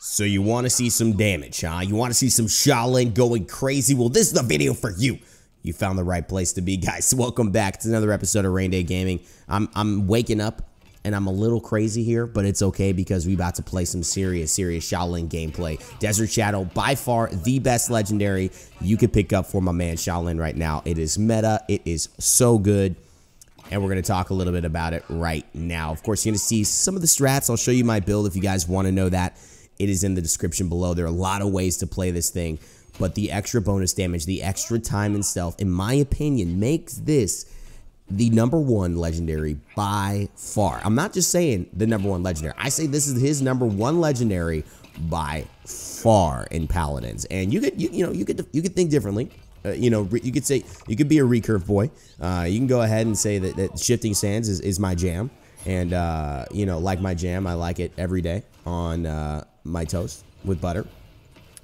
So you want to see some damage, huh? You want to see some Sha Lin going crazy? Well, this is the video for you. You found the right place to be, guys. Welcome back to another episode of Raynday Gaming. I'm waking up and I'm a little crazy here, but it's okay because we about to play some serious Sha Lin gameplay. Desert Shadow, by far the best legendary you could pick up for my man Sha Lin right now. It is meta. It is so good. And we're going to talk a little bit about it right now. Of course, you're going to see some of the strats. I'll show you my build if you guys want to know that. It is in the description below. There are a lot of ways to play this thing. But the extra bonus damage, the extra time and stealth, in my opinion, makes this the #1 legendary by far. I'm not just saying the #1 legendary. I say this is his #1 legendary by far in Paladins. And you could think differently. You could say you could be a recurve boy. You can go ahead and say that shifting sands is my jam, and like my jam, I like it every day on my toast with butter,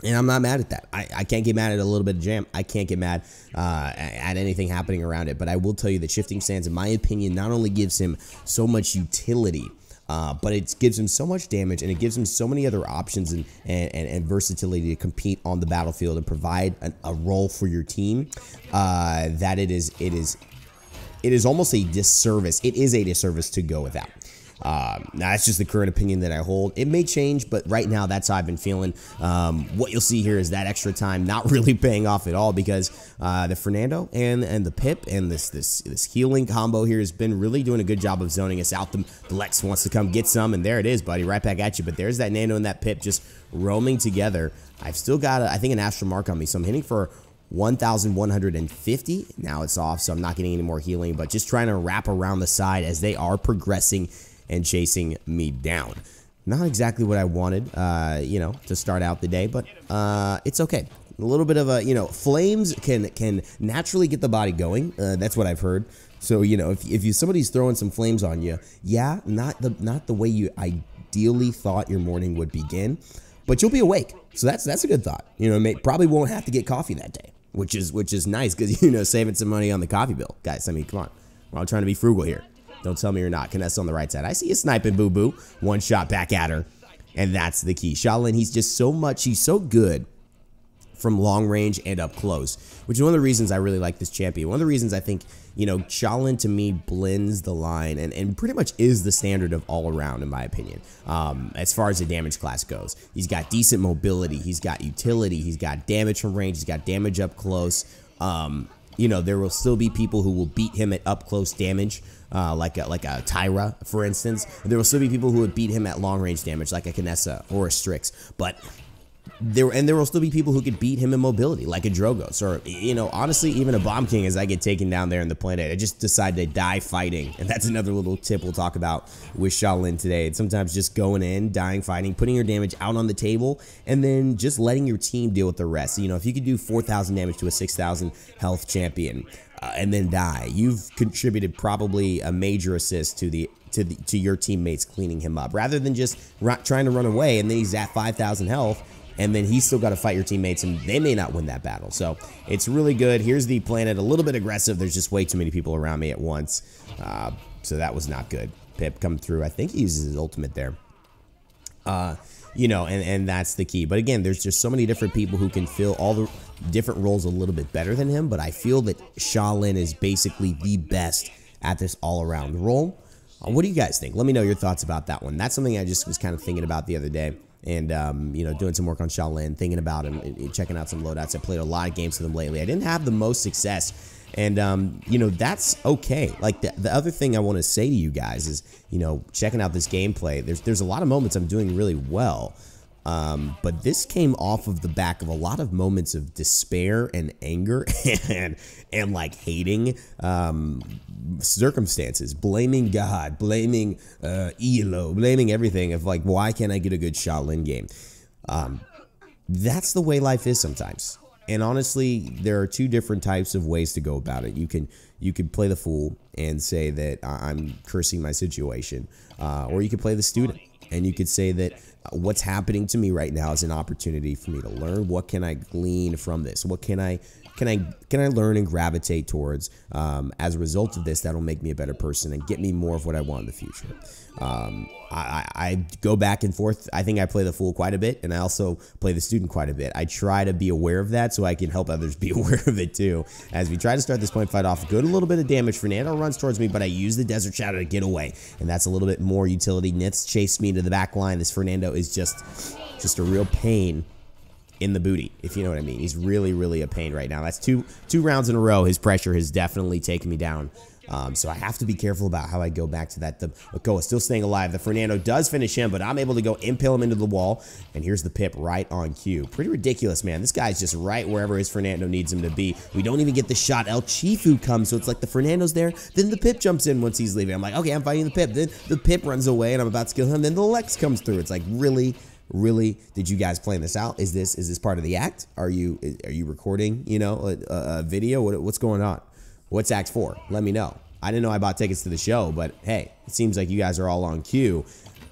and I'm not mad at that. I can't get mad at a little bit of jam. I can't get mad at anything happening around it. But I will tell you that shifting sands, in my opinion, not only gives him so much utility, but it gives him so much damage, and it gives him so many other options and versatility to compete on the battlefield and provide a role for your team that it is almost a disservice. It is a disservice to go without. Now, that's just the current opinion that I hold. It may change, but right now, that's how I've been feeling. What you'll see here is that extra time not really paying off at all because the Fernando and the Pip and this healing combo here has been really doing a good job of zoning us out. The Lex wants to come get some, and there it is, buddy, right back at you. But there's that Nano and that Pip just roaming together. I've still got, I think, an astral mark on me, so I'm hitting for 1,150. Now it's off, so I'm not getting any more healing, but just trying to wrap around the side as they are progressing and chasing me down. Not exactly what I wanted, to start out the day, but it's okay. A little bit of a, flames can naturally get the body going. That's what I've heard. So, if somebody's throwing some flames on you, yeah, not the way you ideally thought your morning would begin, but you'll be awake. So that's a good thought. Probably won't have to get coffee that day, which is nice because saving some money on the coffee bill, guys. I mean, come on, we're all trying to be frugal here. Don't tell me you're not. Canessa on the right side. I see you sniping, boo-boo. One shot back at her. And that's the key. Sha Lin, he's just he's so good from long range and up close, which is one of the reasons I really like this champion. One of the reasons I think, Sha Lin to me blends the line and pretty much is the standard of all around, in my opinion, as far as the damage class goes. He's got decent mobility. He's got utility. He's got damage from range. He's got damage up close. There will still be people who will beat him at up close damage, like a Tyra, for instance. There will still be people who would beat him at long range damage, like a Canessa or a Strix. But there will still be people who could beat him in mobility, like a Drogos, or honestly, even a Bomb King. As I get taken down there in the planet, I just decide to die fighting, and that's another little tip we'll talk about with Sha Lin today. It's sometimes just going in, dying fighting, putting your damage out on the table, and then just letting your team deal with the rest. If you could do 4,000 damage to a 6,000 health champion and then die, you've contributed probably a major assist to your teammates cleaning him up, rather than just trying to run away and then he's at 5,000 health. And then he's still got to fight your teammates, and they may not win that battle. So it's really good. Here's the planet, a little bit aggressive. There's just way too many people around me at once. So that was not good. Pip come through. I think he uses his ultimate there. And that's the key. But again, there's just so many different people who can fill all the different roles a little bit better than him. But I feel that Sha Lin is basically the best at this all-around role. What do you guys think? Let me know your thoughts about that one. That's something I just was kind of thinking about the other day. And, doing some work on Sha Lin, thinking about him, and checking out some loadouts. I played a lot of games with him lately. I didn't have the most success, and, that's okay. Like, the other thing I want to say to you guys is, checking out this gameplay, there's a lot of moments I'm doing really well, but this came off of the back of a lot of moments of despair and anger and like hating circumstances, blaming God, blaming ELO, blaming everything of like, why can't I get a good Sha Lin game? That's the way life is sometimes. And honestly, there are two different types of ways to go about it. You can play the fool and say that I'm cursing my situation, or you could play the student and you could say that what's happening to me right now is an opportunity for me to learn. What can I glean from this? What can I learn and gravitate towards as a result of this that'll make me a better person and get me more of what I want in the future? I go back and forth. I think I play the fool quite a bit, and I also play the student quite a bit. I try to be aware of that so I can help others be aware of it too. As we try to start this point fight off, good, a little bit of damage. Fernando runs towards me, but I use the Desert Shadow to get away, and that's a little bit more utility. Niths chased me to the back line. This Fernando is just a real pain in the booty, if you know what I mean. He's really, really a pain right now. That's two rounds in a row. His pressure has definitely taken me down. So I have to be careful about how I go back to that. The Okoa still staying alive. The Fernando does finish him, but I'm able to go impale him into the wall. And here's the pip right on cue. Pretty ridiculous, man. This guy's just right wherever his Fernando needs him to be. We don't even get the shot. El Chifu comes, so it's like the Fernando's there. Then the pip jumps in once he's leaving. I'm like, okay, I'm fighting the pip. Then the pip runs away, and I'm about to kill him. Then the Lex comes through. It's like, really, did you guys plan this out? Is this part of the act? Are you recording, you know, a video? What's going on? What's Act 4? Let me know. I didn't know I bought tickets to the show, but hey, it seems like you guys are all on cue.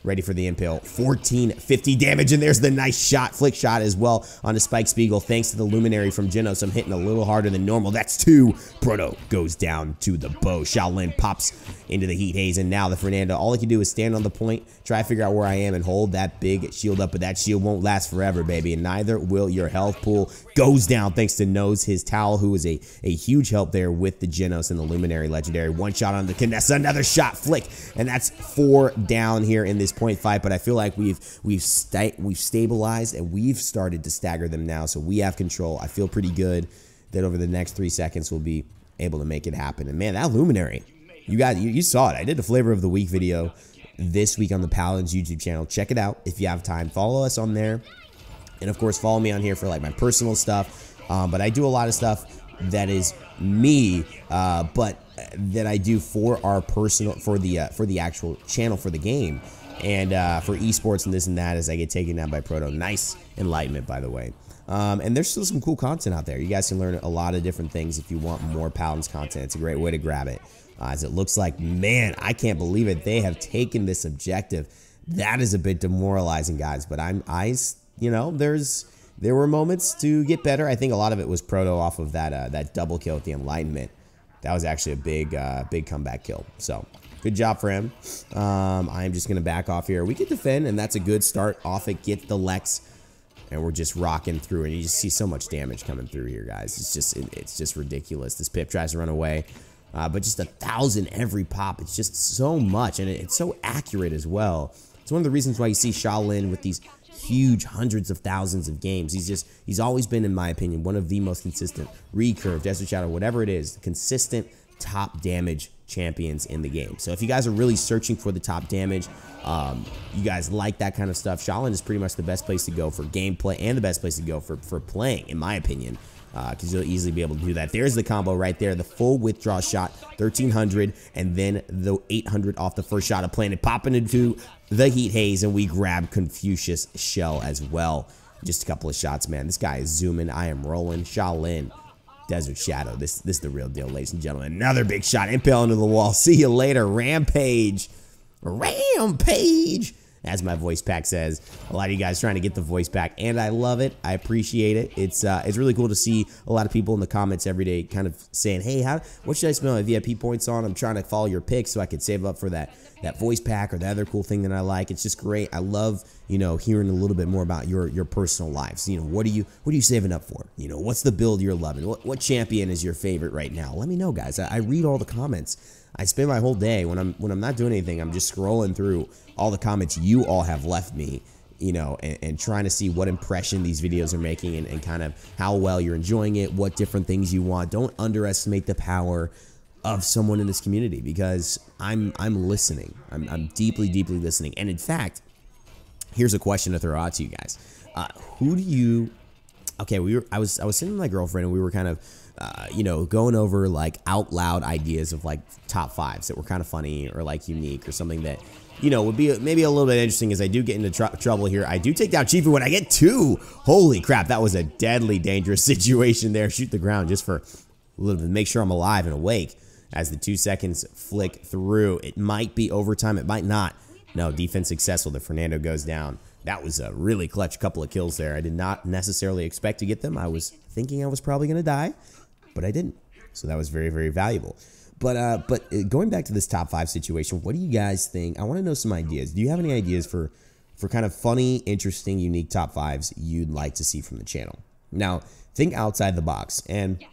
Ready for the impale. 1450 damage, and there's the nice shot, flick shot as well on a Spike Spiegel. Thanks to the Luminary from Genos, I'm hitting a little harder than normal. That's 2. Proto goes down to the bow. Sha Lin pops into the heat haze, and now the Fernando, all he can do is stand on the point, try to figure out where I am, and hold that big shield up, but that shield won't last forever, baby, and neither will your health pool. Goes down thanks to Nose, his towel, who is a huge help there with the Genos and the Luminary Legendary. One shot on the Kinessa, another shot, flick, and that's 4 down here in this point fight, but I feel like we've stabilized and we've started to stagger them now, so we have control. I feel pretty good that over the next 3 seconds we'll be able to make it happen. And man, that Luminary, you saw it. I did the flavor of the week video this week on the Paladins YouTube channel. Check it out if you have time. Follow us on there, and of course follow me on here for like my personal stuff. But I do a lot of stuff that is me, but that I do for our personal, for the actual channel for the game. And for esports and this and that, as I get taken down by Proto. Nice enlightenment, by the way. And there's still some cool content out there. You guys can learn a lot of different things if you want more Paladins content. It's a great way to grab it. As it looks like, man, I can't believe it. They have taken this objective. That is a bit demoralizing, guys. But you know, there were moments to get better. I think a lot of it was Proto off of that double kill with the enlightenment. That was actually a big comeback kill. So good job for him. I'm just going to back off here. We can defend, and that's a good start off it. Get the Lex, and we're just rocking through, and you just see so much damage coming through here, guys. It's just ridiculous. This pip tries to run away, but just 1,000 every pop. It's just so much, and it's so accurate as well. It's one of the reasons why you see Sha Lin with these huge hundreds of thousands of games. He's always been, in my opinion, one of the most consistent recurve, Desert Shadow, whatever it is, consistent top damage champions in the game. So if you guys are really searching for the top damage, you guys like that kind of stuff, Sha Lin is pretty much the best place to go for gameplay and the best place to go for playing, in my opinion, because you'll easily be able to do that. There's the combo right there, the full withdraw shot, 1300, and then the 800 off the first shot of Planet, popping into the heat haze, and we grab Confucius Shell as well. Just a couple of shots, man. This guy is zooming. I am rolling. Sha Lin, Desert Shadow. This is the real deal, ladies and gentlemen. Another big shot. Impale into the wall. See you later. Rampage. Rampage. As my voice pack says. A lot of you guys trying to get the voice pack, and I love it. I appreciate it. It's really cool to see a lot of people in the comments every day kind of saying, hey, what should I spend my VIP points on? I'm trying to follow your picks so I could save up for that voice pack or the other cool thing that I like. It's just great. I love, you know, hearing a little bit more about your personal lives. You know, what are you saving up for? You know, what's the build you're loving? What champion is your favorite right now? Let me know, guys. I read all the comments. I spend my whole day when I'm not doing anything. I'm just scrolling through all the comments you all have left me, you know, and trying to see what impression these videos are making, and kind of how well you're enjoying it, what different things you want. Don't underestimate the power of someone in this community, because I'm listening. I'm deeply listening. And in fact, here's a question to throw out to you guys. Who do you? Okay, I was sitting with my girlfriend, and we were kind of you know, going over like out loud ideas of like top 5s that were kind of funny or like unique or something that, you know, would be maybe a little bit interesting. As I do get into trouble here, I do take down Chifu when I get 2. Holy crap, that was a deadly dangerous situation there. Shoot the ground just for a little bit, make sure I'm alive and awake. As the 2 seconds flick through, it might be overtime, it might not. No, defense successful. The Fernando goes down. that was a really clutch couple of kills there. I did not necessarily expect to get them. I was thinking I was probably going to die, but I didn't. So that was very, very valuable. But going back to this top 5 situation, what do you guys think? I want to know some ideas. Do you have any ideas for kind of funny, interesting, unique top 5s you'd like to see from the channel? Now, think outside the box, and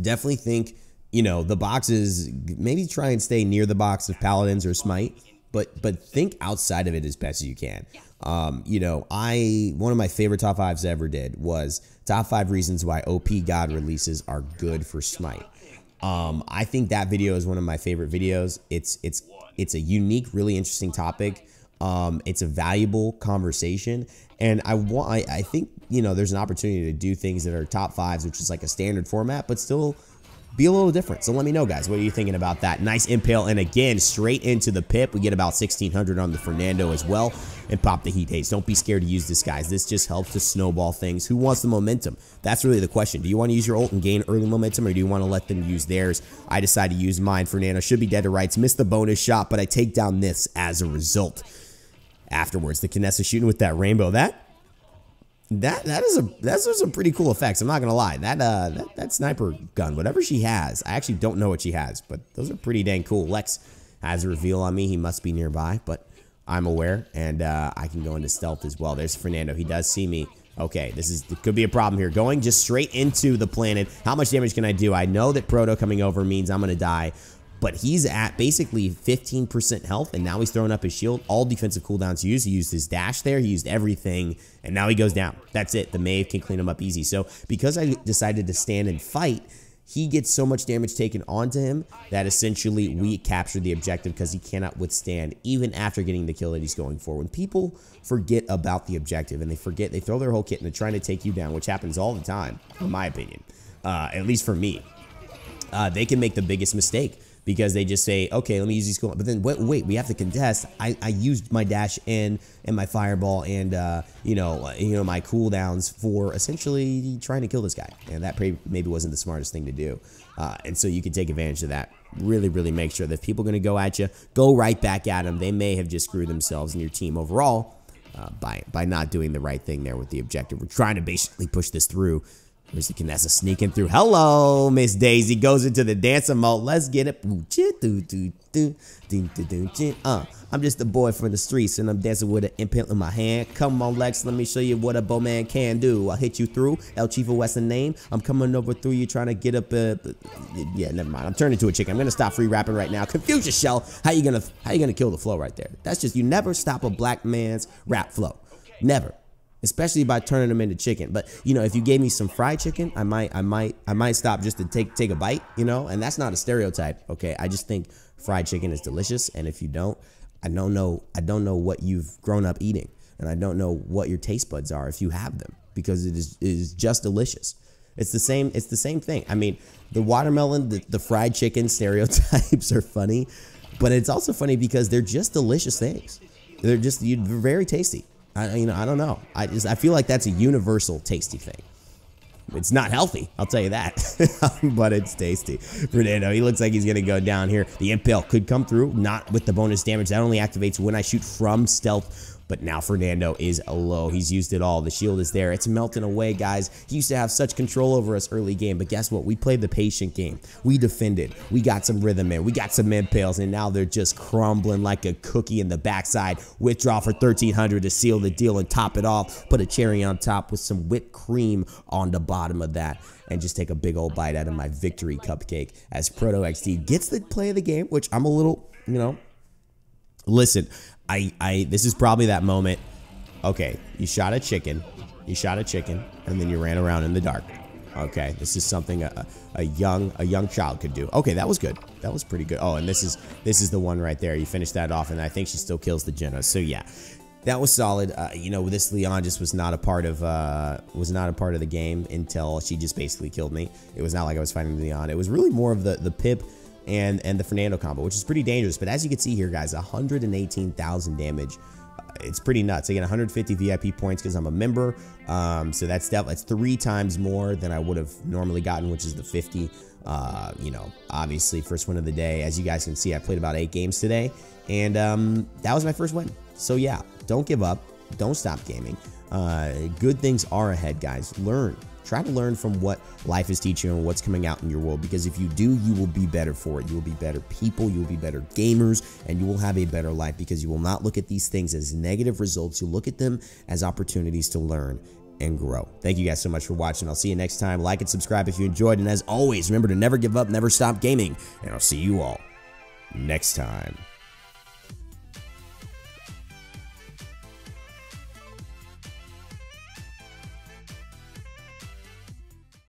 definitely think, you know, the boxes, maybe try and stay near the box of Paladins or Smite, but think outside of it as best as you can. You know, one of my favorite top 5s I ever did was top 5 reasons why OP God releases are good for Smite. I think that video is one of my favorite videos. It's a unique, really interesting topic. It's a valuable conversation, and I think, you know, there's an opportunity to do things that are top 5s, which is like a standard format, but still be a little different. So let me know, guys, what are you thinking about that? Nice impale, and again, straight into the pip. We get about 1,600 on the Fernando as well, and pop the heat haze. Don't be scared to use this, guys. This just helps to snowball things. Who wants the momentum? That's really the question. Do you want to use your ult and gain early momentum, or do you want to let them use theirs? I decided to use mine. Fernando should be dead to rights. Missed the bonus shot, but I take down this as a result. Afterwards, the Kinessa shooting with that rainbow. That's some pretty cool effects. I'm not gonna lie. That sniper gun, whatever she has, I actually don't know what she has, but those are pretty dang cool. Lex has a reveal on me. He must be nearby, but I'm aware, and I can go into stealth as well. There's Fernando. He does see me. Okay, could be a problem here. Going just straight into the planet. How much damage can I do? I know that Proto coming over means I'm gonna die, but he's at basically 15% health, and now he's throwing up his shield. All defensive cooldowns used. He used his dash there. He used everything, and now he goes down. That's it. The Maeve can clean him up easy. So because I decided to stand and fight, he gets so much damage taken onto him that essentially we capture the objective because he cannot withstand even after getting the kill that he's going for. When people forget about the objective and they throw their whole kit and they're trying to take you down, which happens all the time, in my opinion, at least for me, they can make the biggest mistake. Because they just say, okay, let me use these cool. But then wait, we have to contest. I used my dash in and my fireball and you know my cooldowns for essentially trying to kill this guy, and that maybe wasn't the smartest thing to do. And so you can take advantage of that. Really make sure that if people are going to go at you, go right back at them. They may have just screwed themselves and your team overall by not doing the right thing there with the objective. We're trying to basically push this through. Here's the Kinessa sneaking through. Hello, Miss Daisy. Goes into the dancer mode. Let's get it. I'm just a boy from the streets, and I'm dancing with an impale in my hand. Come on, Lex. Let me show you what a bowman can do. I'll hit you through. El Chivo West the name. I'm coming over through you trying to get up. Yeah, never mind. I'm turning into a chicken. I'm gonna stop free rapping right now. Confuse your shell. How you gonna kill the flow right there? That's just, you never stop a black man's rap flow. Never. Especially by turning them into chicken. But you know, if you gave me some fried chicken, I might stop just to take a bite, you know, and that's not a stereotype, okay? I just think fried chicken is delicious, and if you don't, I don't know what you've grown up eating, and I don't know what your taste buds are if you have them, because it is just delicious. It's the same thing. I mean, the watermelon, the fried chicken stereotypes are funny, but it's also funny because they're just delicious things. They're very tasty. I don't know. I feel like that's a universal tasty thing. It's not healthy, I'll tell you that, but it's tasty. Fernando, he looks like he's gonna go down here. The impale could come through, not with the bonus damage. That only activates when I shoot from stealth. But now Fernando is low. He's used it all. The shield is there. It's melting away, guys. He used to have such control over us early game, but guess what? We played the patient game. We defended. We got some rhythm in. We got some impales, and now they're just crumbling like a cookie in the backside. Withdraw for 1,300 to seal the deal and top it off. Put a cherry on top with some whipped cream on the bottom of that, and just take a big old bite out of my victory cupcake as Proto XD gets the play of the game, which I'm a little, you know, listen, this is probably that moment. Okay, you shot a chicken, and then you ran around in the dark. Okay, this is something a young child could do. Okay, that was good. That was pretty good. Oh, and this is the one right there. You finish that off, and I think she still kills the Jenna. So yeah, that was solid. You know, this Leon just was not a part of the game until she just basically killed me. It was not like I was fighting Leon. It was really more of the Pip and the Fernando combo, which is pretty dangerous. But as you can see here, guys, 118,000 damage. It's pretty nuts. I get 150 VIP points because I'm a member. So that's 3 times more than I would have normally gotten, which is the 50. You know, obviously first win of the day. As you guys can see, I played about 8 games today, and that was my first win. So yeah, don't give up. don't stop gaming. Good things are ahead, guys. Learn. Try to learn from what life is teaching you and what's coming out in your world, because if you do, you will be better for it. You will be better people, you will be better gamers, and you will have a better life, because you will not look at these things as negative results. You look at them as opportunities to learn and grow. Thank you guys so much for watching. I'll see you next time. Like and subscribe if you enjoyed, and as always, remember to never give up, never stop gaming, and I'll see you all next time.